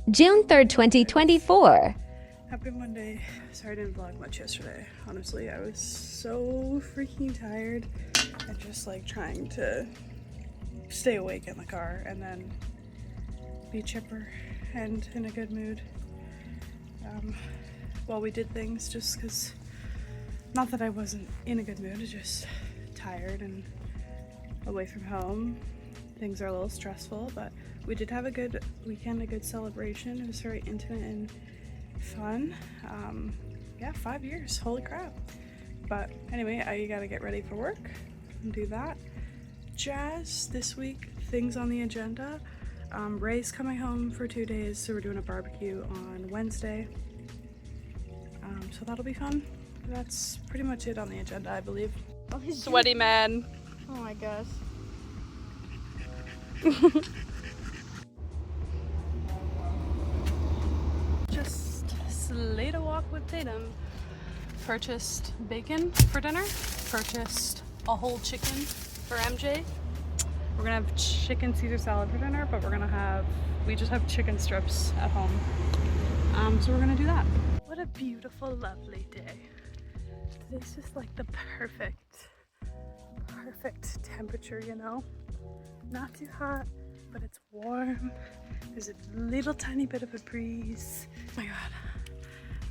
June 3rd, 2024. Happy Monday. Sorry I didn't vlog much yesterday. Honestly, I was so freaking tired and just like trying to stay awake in the car and then be chipper and in a good mood while we did things, just because, not that I wasn't in a good mood, it's just tired and away from home. Things are a little stressful, but we did have a good weekend, a good celebration. It was very intimate and fun. Yeah, 5 years, holy crap. But anyway, I gotta get ready for work and do that jazz. This week, things on the agenda. Ray's coming home for 2 days, so we're doing a barbecue on Wednesday. So that'll be fun. That's pretty much it on the agenda, I believe. Oh, sweaty man. Oh my gosh. Just slayed a walk with Tatum. Purchased bacon for dinner. Purchased a whole chicken for MJ. We're gonna have chicken Caesar salad for dinner, but we just have chicken strips at home. So we're gonna do that. What a beautiful, lovely day. Today's just like the perfect temperature, you know? Not too hot, but it's warm. There's a little tiny bit of a breeze. Oh my God,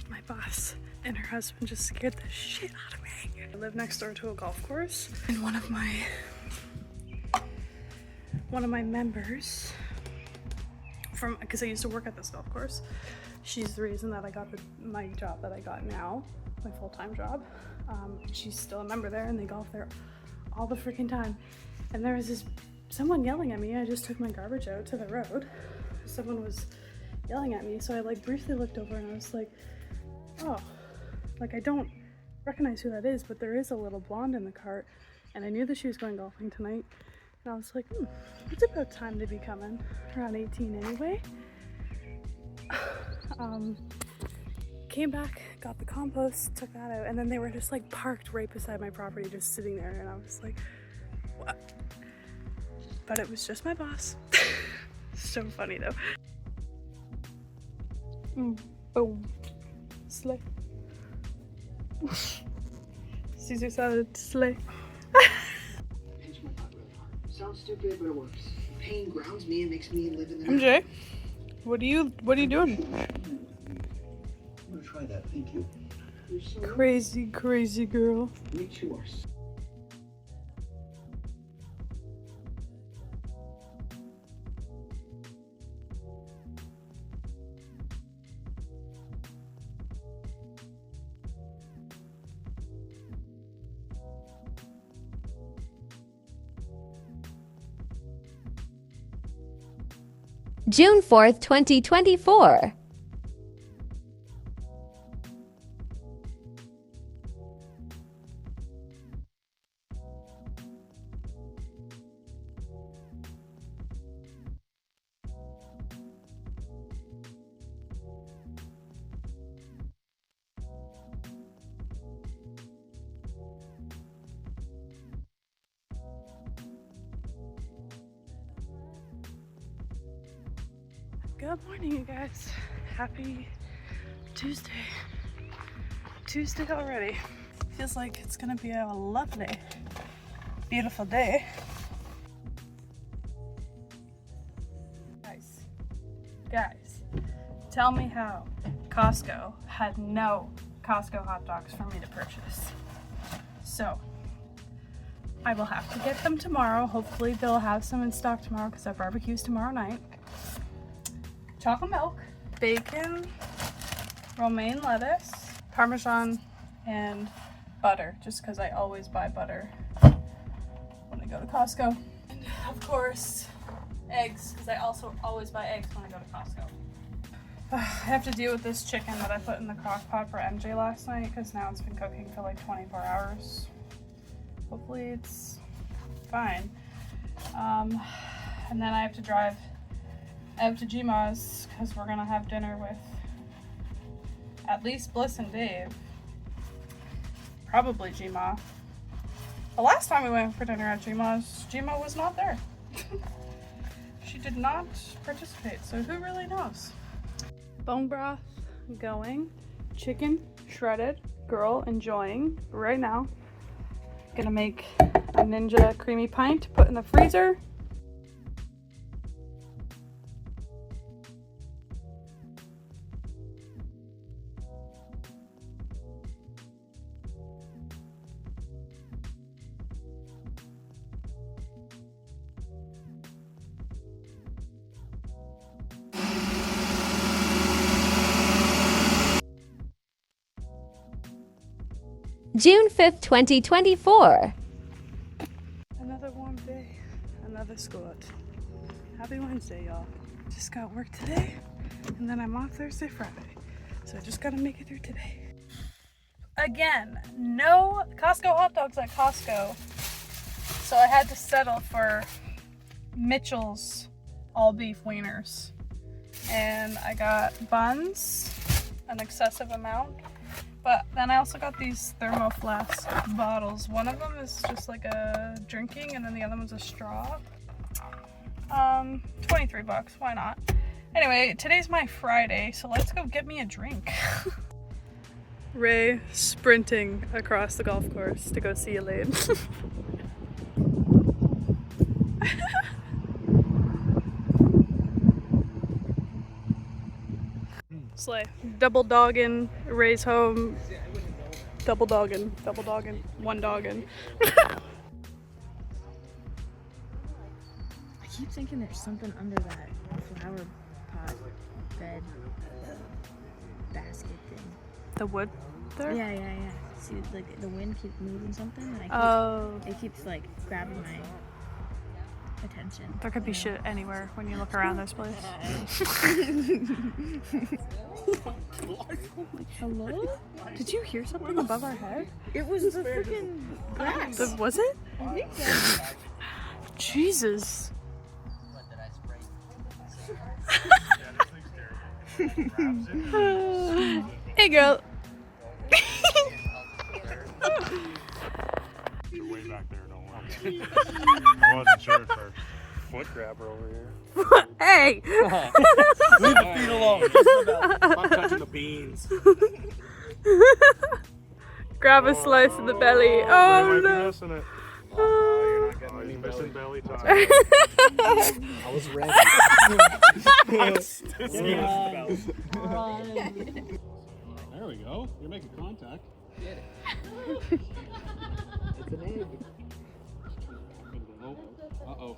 my boss and her husband just scared the shit out of me. I live next door to a golf course, and one of my members because I used to work at this golf course, she's the reason that I got my job that I got now, my full-time job. She's still a member there, and they golf there all the freaking time. And there was someone yelling at me. I just took my garbage out to the road. Someone was yelling at me, so I like briefly looked over and I was like, oh, like I don't recognize who that is, but there is a little blonde in the cart, and I knew that she was going golfing tonight. And I was like, it's about time to be coming, around 18 anyway. Came back, got the compost, took that out, and then they were just like parked right beside my property, just sitting there, and I was like, what? But it was just my boss. So funny though. Boom. Slay. Caesar salad, slay. Pinch my butt really hard. Sounds stupid, but it works. Pain grounds me and makes me live in the MJ, what are you doing? I'm gonna try that, thank you. You're so Crazy girl. Me too. June 4th, 2024. Good morning, you guys. Happy Tuesday. Tuesday already. Feels like it's gonna be a lovely, beautiful day. Guys, tell me how Costco had no Costco hot dogs for me to purchase. So, I will have to get them tomorrow. Hopefully they'll have some in stock tomorrow because our barbecue's tomorrow night. Chocolate milk, bacon, romaine lettuce, Parmesan, and butter, just because I always buy butter when I go to Costco. And of course, eggs, because I also always buy eggs when I go to Costco. I have to deal with this chicken that I put in the crock pot for MJ last night, because now it's been cooking for like 24 hours. Hopefully it's fine. And then I have to drive out to Gma's because we're gonna have dinner with at least Bliss and Dave. Probably Gma. The last time we went for dinner at Gma was not there. She did not participate, so who really knows? Bone broth going. Chicken shredded. Girl enjoying right now. Gonna make a Ninja creamy pint to put in the freezer. June 5th, 2024. Another warm day, another school. Happy Wednesday, y'all. Just got work today, and then I'm off Thursday, Friday. So I just gotta make it through today. Again, no Costco hot dogs at Costco. So I had to settle for Mitchell's all beef wieners. And I got buns, an excessive amount. But then I also got these thermo flask bottles. One of them is just like a drinking, and then the other one's a straw. 23 bucks, why not? Anyway, today's my Friday, so let's go get me a drink. Ray sprinting across the golf course to go see Elaine. Slay. Double doggin', Ray's home. Double doggin', one doggin'. I keep thinking there's something under that flower pot bed basket thing. The wood there? Yeah. See, like the wind keeps moving something, and it keeps like grabbing my attention. There could be shit anywhere when you look around this place. Hello? Did you hear something above our head? It was the freaking grass. Was it? I think so. Jesus. Hey girl. You're way back there, don't worry. I wasn't sure at first. Foot grabber over here. Hey! Leave the feet alone. I'm touching the beans. Grab a slice of the belly. Oh no! Missing it. You're not getting any missing belly time. I was ready. There we go. You're making contact. Get it. It's an egg. Uh-oh.